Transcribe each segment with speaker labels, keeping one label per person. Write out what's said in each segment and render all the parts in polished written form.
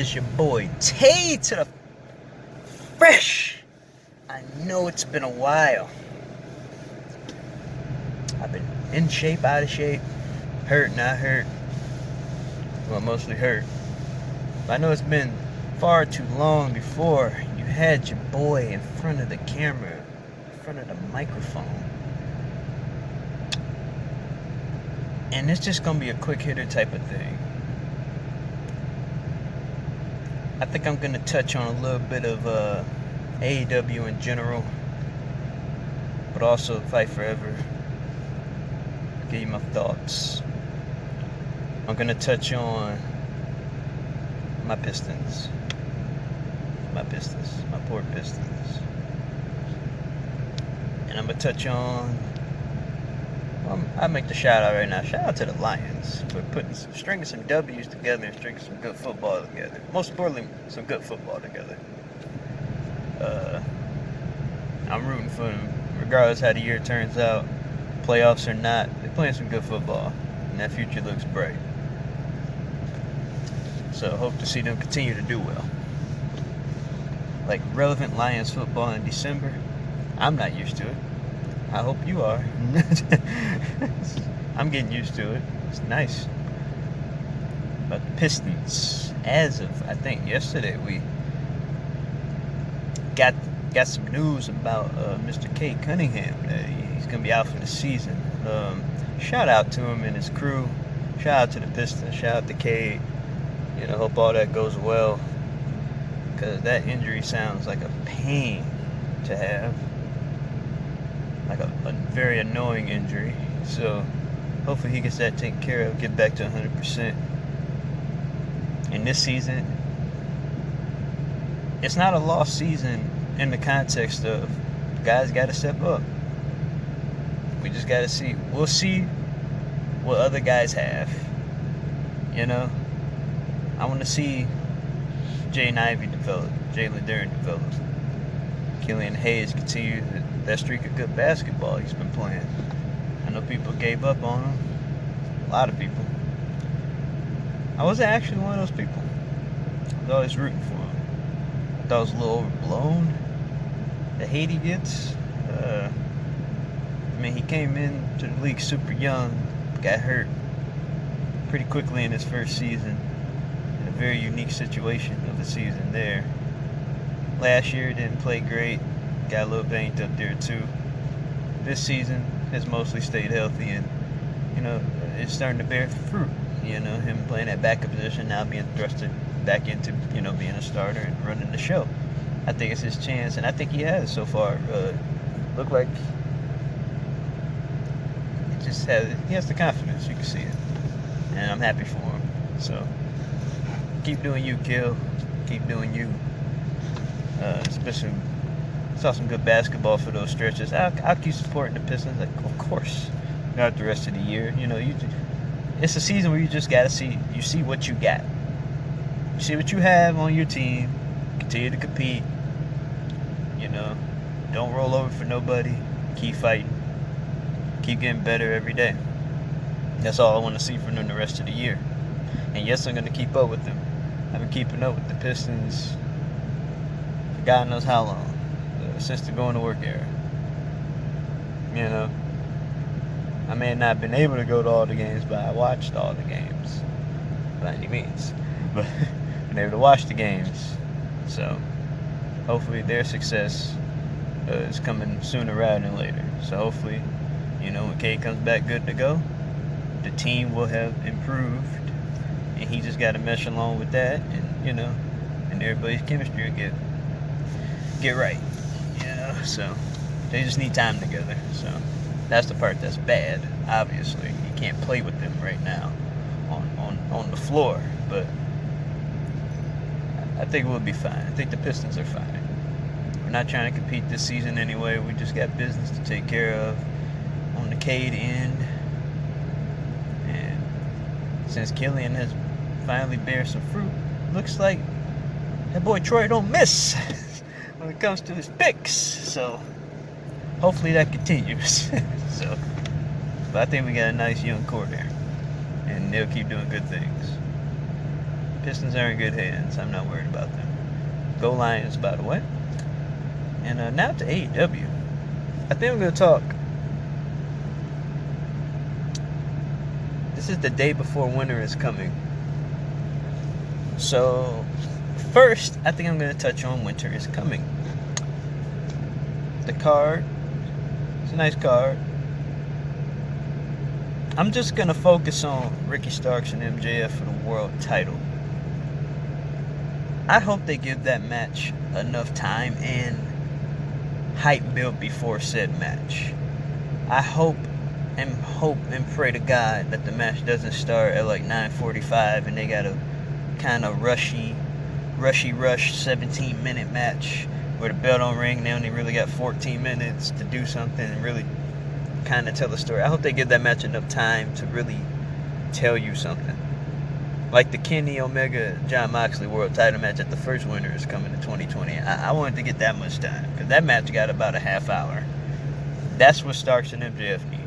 Speaker 1: is your boy Tay to the fresh. I know it's been a while. I've been in shape, out of shape, hurt, not hurt. Well, mostly hurt. But I know it's been far too long before you had your boy in front of the camera, in front of the microphone. And it's just gonna be a quick hitter type of thing. I think I'm gonna touch on a little bit of AEW in general, but also Fight Forever. Give you my thoughts. I'm gonna touch on my Pistons. My poor Pistons. And I'm gonna touch on, I'll make the shout out right now. Shout out to the Lions for stringing some W's together and stringing some good football together. Most importantly, some good football together. I'm rooting for them, regardless how the year turns out, playoffs or not. They're playing some good football, and that future looks bright. So hope to see them continue to do well. Like relevant Lions football in December, I'm not used to it. I hope you are. I'm getting used to it. It's nice. But the Pistons, as of I think yesterday, we got some news about Mr. K. Cunningham that he's gonna be out for the season. Shout out to him and his crew. Shout out to the Pistons. Shout out to K. Hope all that goes well, because that injury sounds like a pain to have. Like a very annoying injury. So hopefully he gets that taken care of, get back to 100%. And this season, it's not a lost season in the context of guys got to step up. We just got to see. We'll see what other guys have. I want to see Jaden Ivey develop, Jalen Duren develop, Killian Hayes continue that streak of good basketball he's been playing. I know people gave up on him. A lot of people. I wasn't actually one of those people. I was always rooting for him. I thought it was a little overblown, the hate he gets. He came into the league super young, got hurt pretty quickly in his first season, in a very unique situation of the season there. Last year didn't play great, got a little banged up there too. This season has mostly stayed healthy, and it's starting to bear fruit. Him playing that backup position, now being thrusted back into being a starter and running the show. I think it's his chance, and I think he has so far. Look like he has the confidence. You can see it, and I'm happy for him. So keep doing you, Kill. Keep doing you. Especially saw some good basketball for those stretches. I'll keep supporting the Pistons, of course, throughout the rest of the year. It's a season where you just gotta see what you got. You see what you have on your team. Continue to compete. Don't roll over for nobody. Keep fighting. Keep getting better every day. That's all I want to see from them the rest of the year. And yes, I'm gonna keep up with them. I've been keeping up with the Pistons for God knows how long, since the going to work era. I may not have been able to go to all the games, but I watched all the games. By any means. But been able to watch the games. So hopefully their success is coming sooner rather than later. So hopefully, when K comes back good to go, the team will have improved, and he just got to mesh along with that, and and everybody's chemistry will get right. So they just need time together. So that's the part that's bad. Obviously, you can't play with them right now on the floor, but I think we'll be fine. I think the Pistons are fine. We're not trying to compete this season anyway. We just got business to take care of on the Cade end. And since Killian has finally bear some fruit, looks like that boy Troy don't miss when it comes to his picks. So hopefully that continues. But I think we got a nice young core there, and they'll keep doing good things. Pistons are in good hands. I'm not worried about them. Go Lions, by the way. And now to AEW. I think I'm going to talk. This is the day before winter is coming. So, first, I think I'm going to touch on winter is coming. The card. It's a nice card. I'm just going to focus on Ricky Starks and MJF for the world title. I hope they give that match enough time and hype built before said match. I hope and pray to God that the match doesn't start at like 9:45 and they got a kind of rushy 17-minute match where the bell don't ring. They only really got 14 minutes to do something and really kind of tell a story. I hope they give that match enough time to really tell you something. Like the Kenny Omega John Moxley world title match at the first winter is coming to 2020. I wanted to get that much time because that match got about a half hour. That's what Starks and MJF need.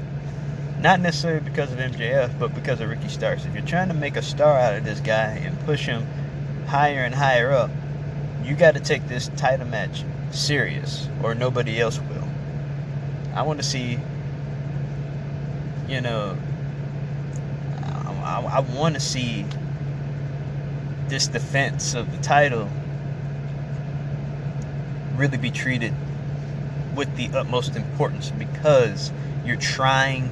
Speaker 1: Not necessarily because of MJF, but because of Ricky Starks. If you're trying to make a star out of this guy and push him higher and higher up, you got to take this title match serious or nobody else will. I want to see, I want to see this defense of the title really be treated with the utmost importance because you're trying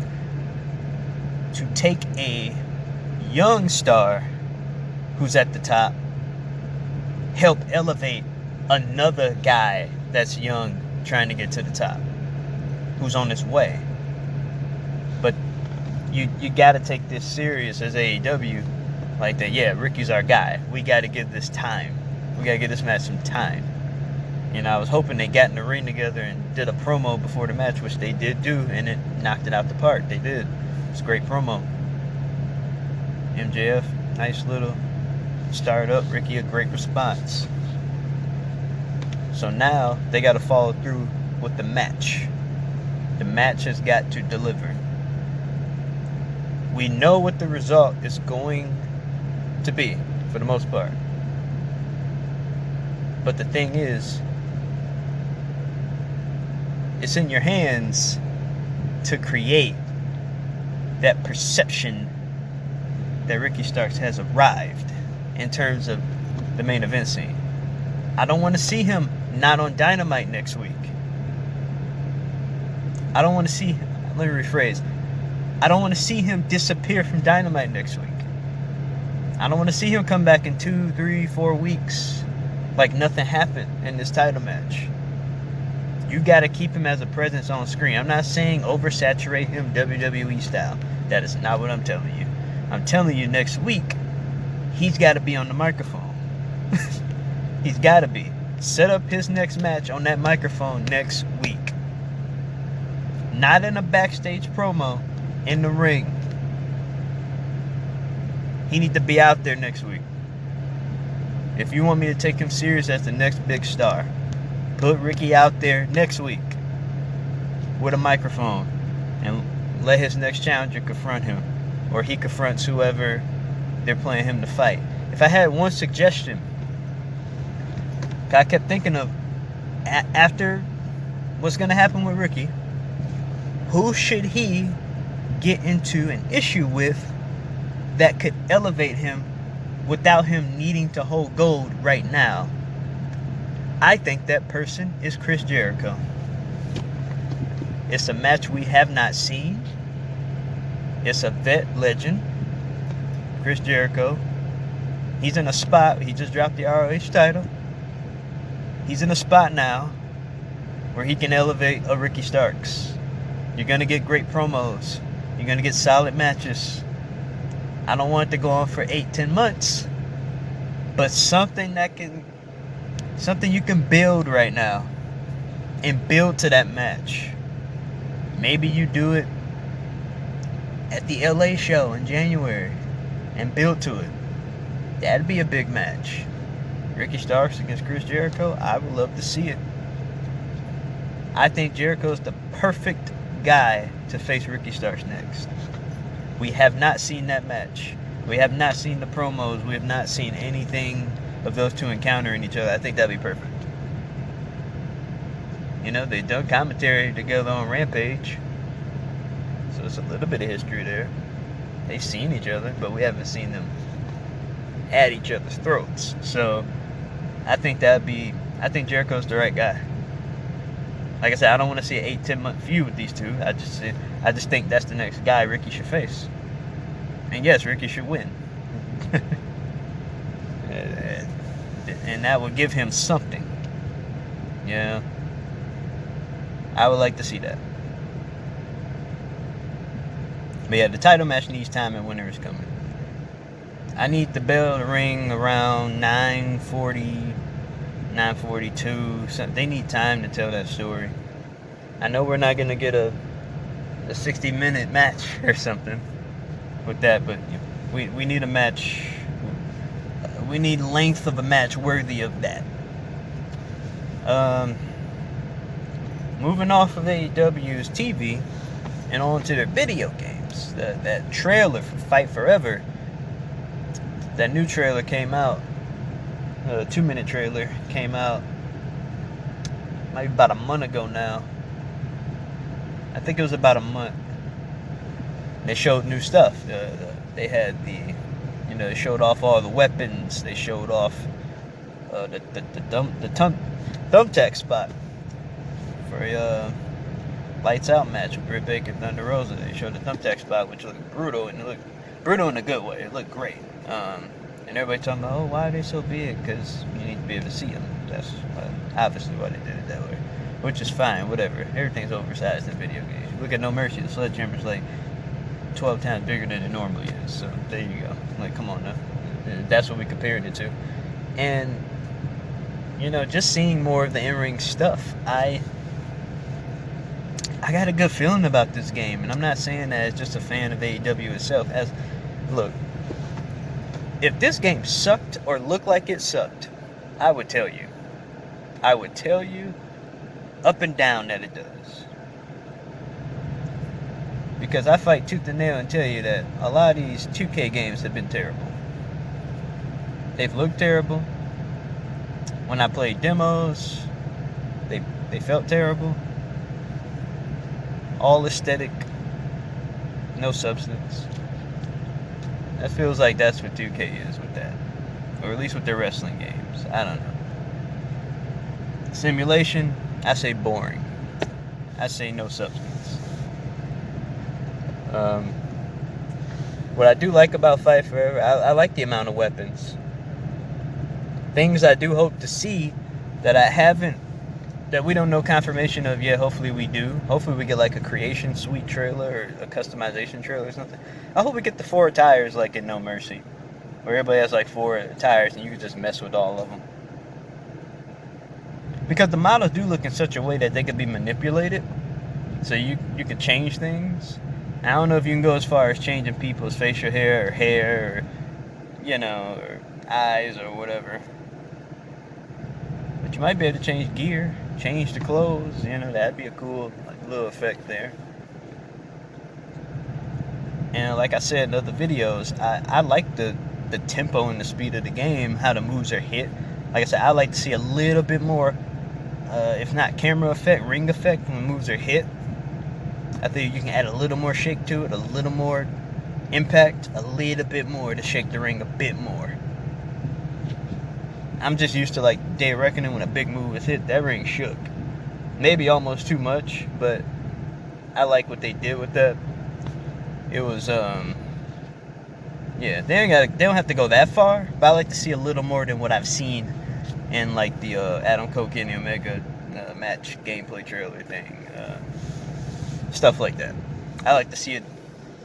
Speaker 1: to take a young star who's at the top, help elevate another guy that's young trying to get to the top, who's on his way. But you got to take this serious as AEW, like that. Yeah, Ricky's our guy. We got to give this time. We got to give this match some time. I was hoping they got in the ring together and did a promo before the match, which they did do, and it knocked it out the park. They did. It's a great promo. MJF, nice little start up. Ricky, a great response. So now they got to follow through with the match. The match has got to deliver. We know what the result is going to be for the most part. But the thing is, it's in your hands to create that perception that Ricky Starks has arrived in terms of the main event scene. I don't want to see him not on Dynamite next week. I don't want to see, let me rephrase, I don't want to see him disappear from Dynamite next week. I don't want to see him come back in 2, 3, 4 weeks like nothing happened in this title match. You got to keep him as a presence on screen. I'm not saying oversaturate him WWE style. That is not what I'm telling you. I'm telling you next week, he's got to be on the microphone. He's got to be. Set up his next match on that microphone next week. Not in a backstage promo, in the ring. He needs to be out there next week. If you want me to take him serious as the next big star, put Ricky out there next week with a microphone and let his next challenger confront him, or he confronts whoever they're playing him to fight. If I had one suggestion, I kept thinking of after what's going to happen with Ricky, who should he get into an issue with that could elevate him without him needing to hold gold right now? I think that person is Chris Jericho. It's a match we have not seen. It's a vet legend, Chris Jericho. He's in a spot. He just dropped the ROH title. He's in a spot now where he can elevate a Ricky Starks. You're going to get great promos. You're going to get solid matches. I don't want it to go on for 8-10 months. But something you can build right now and build to that match. Maybe you do it at the LA show in January and build to it. That'd be a big match. Ricky Starks against Chris Jericho, I would love to see it. I think Jericho's the perfect guy to face Ricky Starks next. We have not seen that match. We have not seen the promos. We have not seen anything of those two encountering each other. I think that'd be perfect. You know, they've done commentary together on Rampage, so it's a little bit of history there. They've seen each other, but we haven't seen them at each other's throats. So I think Jericho's the right guy. Like I said, I don't want to see an 8-10 month feud with these two. I just think that's the next guy Ricky should face. And yes, Ricky should win. And that would give him something. Yeah. I would like to see that. But yeah, the title match needs time and winter is coming. I need the bell to ring around 9:40, 9:42. So they need time to tell that story. I know we're not going to get a 60-minute match or something with that, but we need a match. We need length of a match worthy of that. Moving off of AEW's TV and onto their video games. That trailer for Fight Forever, that new trailer came out. A 2-minute trailer came out maybe about a month ago now. I think it was about a month. They showed new stuff. They had they showed off all the weapons. They showed off the thumbtack spot for a lights out match with Britt Baker and Thunder Rosa. They showed the thumbtack spot, which looked brutal, and it looked brutal in a good way. It looked great. And everybody talking about, why are they so big? Because you need to be able to see them. That's obviously why they did it that way. Which is fine, whatever. Everything's oversized in video games. Look at No Mercy. The sledgehammer's like 12 times bigger than it normally is. So there you go. Like, come on now. That's what we compared it to. And, just seeing more of the in-ring stuff, I got a good feeling about this game. And I'm not saying that as just a fan of AEW itself. Look, if this game sucked or looked like it sucked, I would tell you. I would tell you up and down that it does. Because I fight tooth and nail and tell you that a lot of these 2K games have been terrible. They've looked terrible. When I played demos, they felt terrible. All aesthetic, no substance. That feels like that's what 2K is with that. Or at least with their wrestling games. I don't know. Simulation, I say boring. I say no substance. What I do like about Fight Forever, I like the amount of weapons. Things I do hope to see that we don't know confirmation of yet. Hopefully we do. Hopefully we get like a creation suite trailer or a customization trailer or something. I hope we get the 4 tires like in No Mercy, where everybody has like 4 tires and you can just mess with all of them. Because the models do look in such a way that they could be manipulated, so you can change things. I don't know if you can go as far as changing people's facial hair or or eyes or whatever. But you might be able to change gear, change the clothes. That'd be a cool little effect there. And like I said in other videos, I like the tempo and the speed of the game, how the moves are hit. Like I said, I like to see a little bit more, if not camera effect, ring effect when the moves are hit. I think you can add a little more shake to it, a little more impact, a little bit more to shake the ring a bit more. I'm just used to like Day of Reckoning when a big move was hit, that ring shook. Maybe almost too much, but I like what they did with that. It was they don't have to go that far, but I like to see a little more than what I've seen in like the Adam Cole Kenny Omega match gameplay trailer thing. Stuff like that. I like to see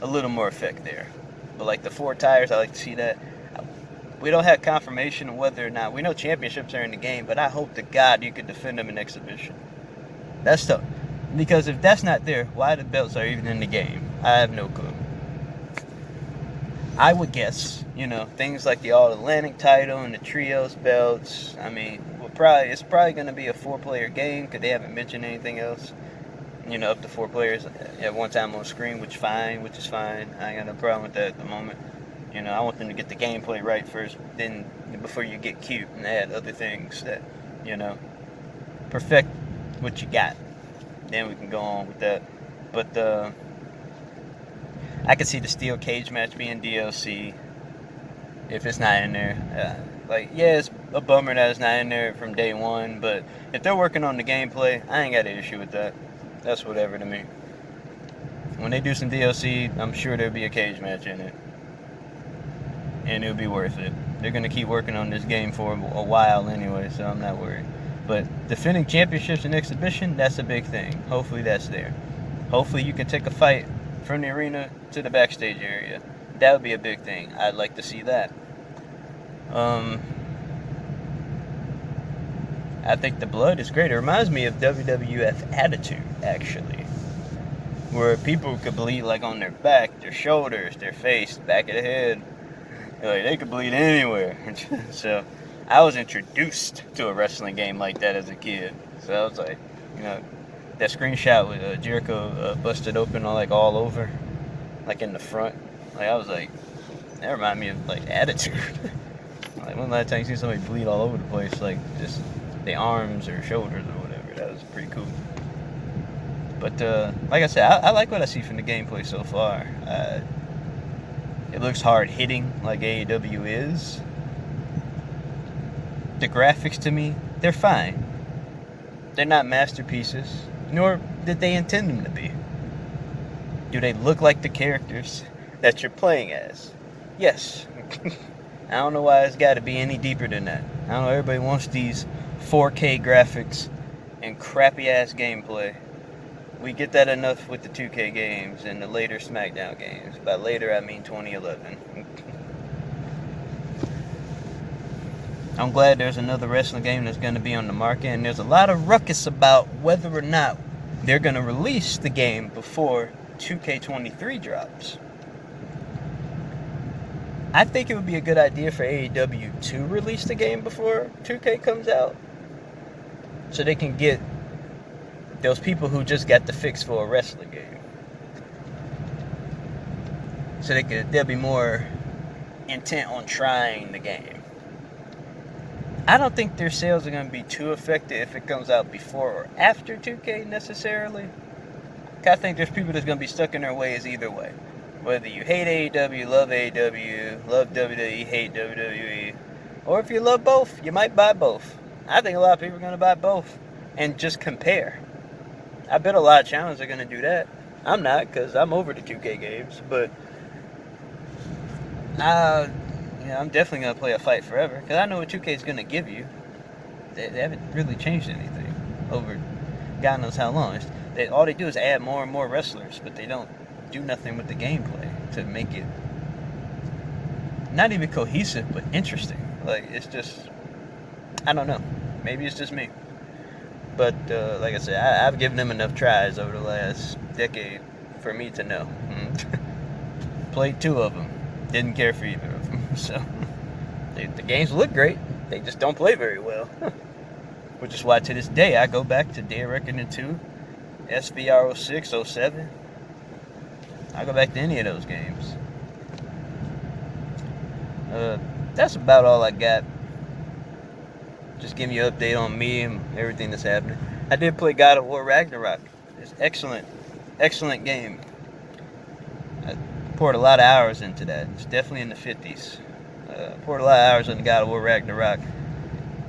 Speaker 1: a little more effect there. But like the 4 tires, I like to see that. We don't have confirmation of whether or not, we know championships are in the game, but I hope to God you could defend them in exhibition. That's tough. Because if that's not there, why the belts are even in the game? I have no clue. I would guess, things like the All-Atlantic title and the Trios belts. I mean, it's probably going to be a 4-player game because they haven't mentioned anything else. Up to 4 players at one time on screen, which is fine. I ain't got no problem with that at the moment. You know, I want them to get the gameplay right first, then before you get cute and add other things that, you know, perfect what you got. Then we can go on with that. But I could see the steel cage match being DLC if it's not in there. Like, yeah, it's a bummer that it's not in there from day one, but if they're working on the gameplay, I ain't got an issue with that. That's whatever to me. When they do some DLC, I'm sure there'll be a cage match in it. And it'll be worth it. They're going to keep working on this game for a while anyway, so I'm not worried. But defending championships in exhibition, that's a big thing. Hopefully that's there. Hopefully you can take a fight from the arena to the backstage area. That would be a big thing. I'd like to see that. I think the blood is great. It reminds me of WWF Attitude, actually, where people could bleed like on their back, their shoulders, their face, back of the head. Like, they could bleed anywhere. So I was introduced to a wrestling game like that as a kid. So I was like, you know, that screenshot with Jericho busted open all over, like in the front. Like, I was like, that reminded me of like Attitude. Like, when last time you see somebody bleed all over the place, like just the arms or shoulders or whatever. That was pretty cool. But like I said, I like what I see from the gameplay so far. It looks hard hitting like AEW is. The graphics, to me, they're fine. They're not masterpieces, nor did they intend them to be. Do they look like the characters that you're playing as? Yes. I don't know why it's got to be any deeper than that. I don't know, everybody wants these 4K graphics and crappy ass gameplay. We get that enough with the 2K games and the later SmackDown games. By later, I mean 2011. I'm glad there's another wrestling game that's going to be on the market, and there's a lot of ruckus about whether or not they're going to release the game before 2K23 drops. I think it would be a good idea for AEW to release the game before 2K comes out, so they can get those people who just got the fix for a wrestling game. So they'll be more intent on trying the game. I don't think their sales are going to be too affected if it comes out before or after 2K necessarily. I think there's people that's going to be stuck in their ways either way. Whether you hate AEW, love WWE, hate WWE, or if you love both, you might buy both. I think a lot of people are going to buy both and just compare. I bet a lot of channels are going to do that. I'm not, because I'm over the 2K games, but I'm definitely going to play a Fight Forever, because I know what 2K is going to give you. They haven't really changed anything over God knows how long. All they do is add more and more wrestlers, but they don't do nothing with the gameplay to make it not even cohesive, but interesting. Like, it's just, I don't know. Maybe it's just me. But like I said, I've given them enough tries over the last decade for me to know. Played 2 of them. Didn't care for either of them. So the games look great. They just don't play very well. Which is why to this day I go back to Dead Reckoning 2, SVR 06, 07. I go back to any of those games. That's about all I got. Just giving you an update on me and everything that's happening. I did play God of War Ragnarok. It's excellent, excellent game. I poured a lot of hours into that. It's definitely in the 50s. Poured a lot of hours into God of War Ragnarok.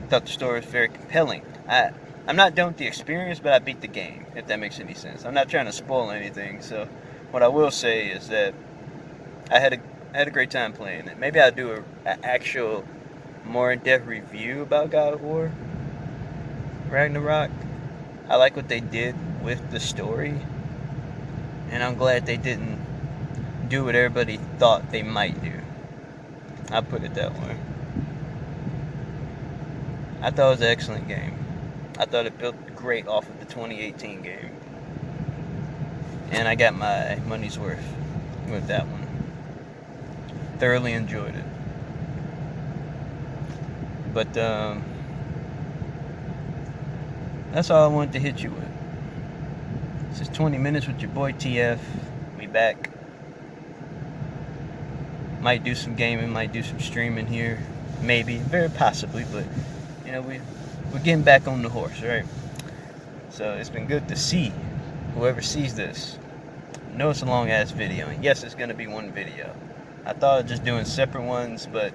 Speaker 1: Thought the story was very compelling. I'm not done with the experience, but I beat the game, if that makes any sense. I'm not trying to spoil anything, so what I will say is that I had a great time playing it. Maybe I'll do an actual more in-depth review about God of War Ragnarok. I like what they did with the story, and I'm glad they didn't do what everybody thought they might do. I'll put it that way. I thought it was an excellent game. I thought it built great off of the 2018 game. And I got my money's worth with that one. Thoroughly enjoyed it. But that's all I wanted to hit you with. This is 20 minutes with your boy TF. We back. Might do some gaming, might do some streaming here, maybe, very possibly, but you know, we're getting back on the horse, right? So it's been good to see whoever sees this. I know it's a long ass video, and yes, it's gonna be one video. I thought of just doing separate ones, but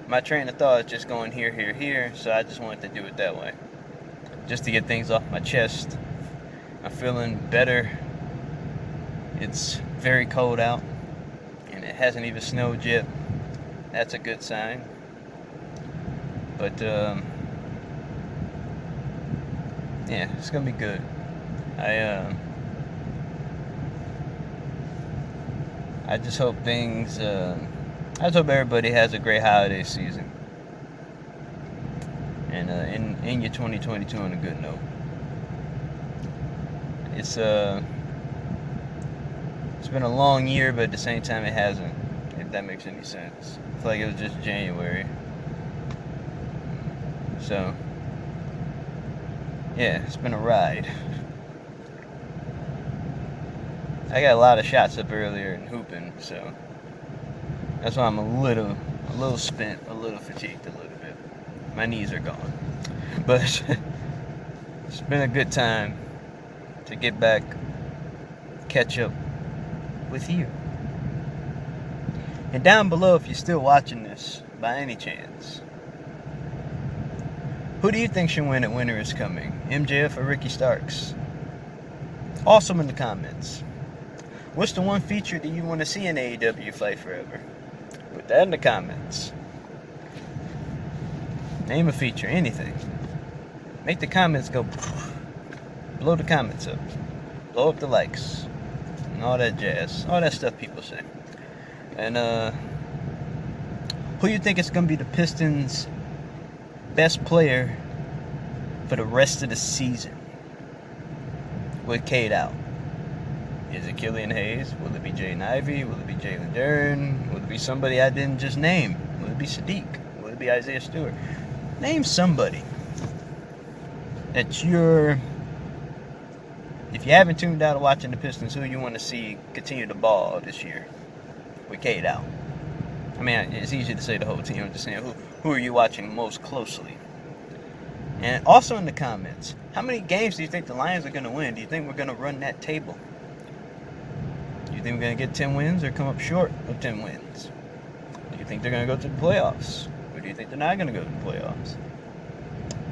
Speaker 1: my train of thought is just going here, here, here, so I just wanted to do it that way, just to get things off my chest. I'm feeling better. It's very cold out, and it hasn't even snowed yet. That's a good sign. But yeah, it's gonna be good. I just hope things. I just hope everybody has a great holiday season, and in your 2022 on a good note. It's been a long year, but at the same time it hasn't, if that makes any sense. I feel like it was just January. So yeah, it's been a ride. I got a lot of shots up earlier in hooping, so that's why I'm a little spent, a little fatigued, a little bit. My knees are gone, but it's been a good time to get back, catch up with you. And down below, if you're still watching this by any chance, who do you think should win at Winter is Coming? MJF or Ricky Starks? Awesome in the comments. What's the one feature that you want to see in AEW Fight Forever? Put that in the comments. Name a feature, anything. Make the comments go. Blow the comments up. Blow up the likes. And all that jazz. All that stuff people say. And who you think is going to be the Pistons' best player for the rest of the season with Cade out? Is it Killian Hayes? Will it be Jaden Ivey? Will it be Jalen Duren? Will it be somebody I didn't just name? Will it be Sadiq? Will it be Isaiah Stewart? Name somebody that if you haven't tuned out of watching the Pistons, who you want to see continue to ball this year with Cade out. I mean, it's easy to say the whole team. I'm just saying, who are you watching most closely? And also in the comments, how many games do you think the Lions are going to win? Do you think we're going to run that table? Do you think we're going to get 10 wins or come up short of 10 wins? Do you think they're going to go to the playoffs? Or do you think they're not going to go to the playoffs?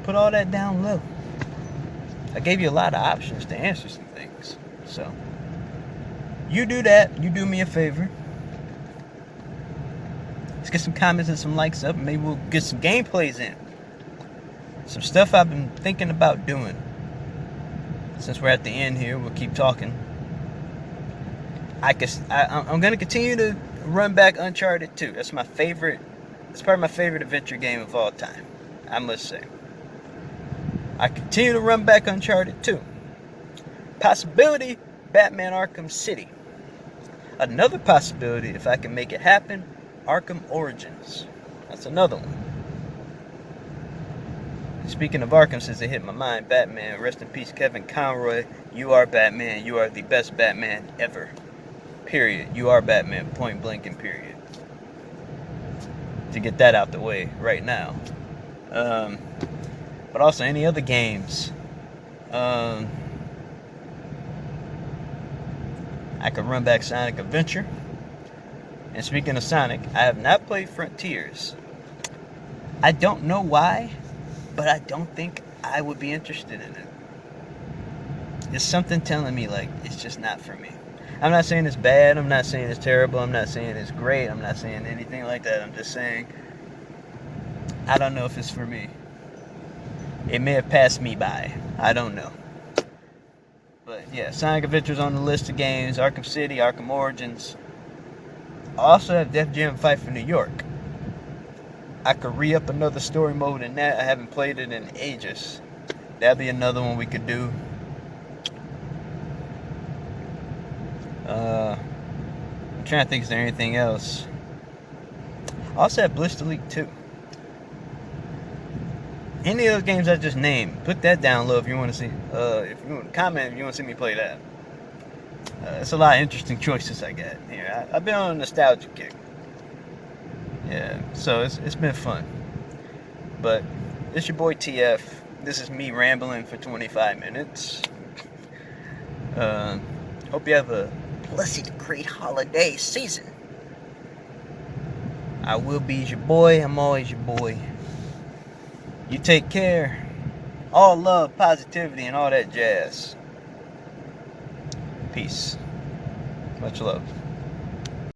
Speaker 1: Put all that down low. I gave you a lot of options to answer some things. So, you do that. You do me a favor. Let's get some comments and some likes up, and maybe we'll get some gameplays in. Some stuff I've been thinking about doing. Since we're at the end here, we'll keep talking. I'm going to continue to run back Uncharted 2. That's my favorite. It's probably my favorite adventure game of all time, I must say. I continue to run back Uncharted 2. Possibility, Batman Arkham City. Another possibility, if I can make it happen, Arkham Origins. That's another one. Speaking of Arkham, since it hit my mind, Batman, rest in peace, Kevin Conroy. You are Batman. You are the best Batman ever. Period. You are Batman. Point blank and period. To get that out the way right now. But also any other games. I could run back Sonic Adventure. And speaking of Sonic, I have not played Frontiers. I don't know why, but I don't think I would be interested in it. There's something telling me, like, it's just not for me. I'm not saying it's bad. I'm not saying it's terrible. I'm not saying it's great. I'm not saying anything like that. I'm just saying, I don't know if it's for me. It may have passed me by. I don't know. But, yeah, Sonic Adventure's on the list of games. Arkham City, Arkham Origins. I also have Def Jam Fight for New York. I could re-up another story mode in that. I haven't played it in ages. That'd be another one we could do. I'm trying to think, is there anything else? I also have Blister League 2. Any of those games I just named, put that down low if you want to see. If you want to comment, if you want to see me play that. It's a lot of interesting choices I got here. I've been on a nostalgia kick. Yeah, so it's been fun. But it's your boy TF. This is me rambling for 25 minutes. Hope you have a blessed, great holiday season. I will be your boy. I'm always your boy. You take care. All love, positivity, and all that jazz. Peace. Much love.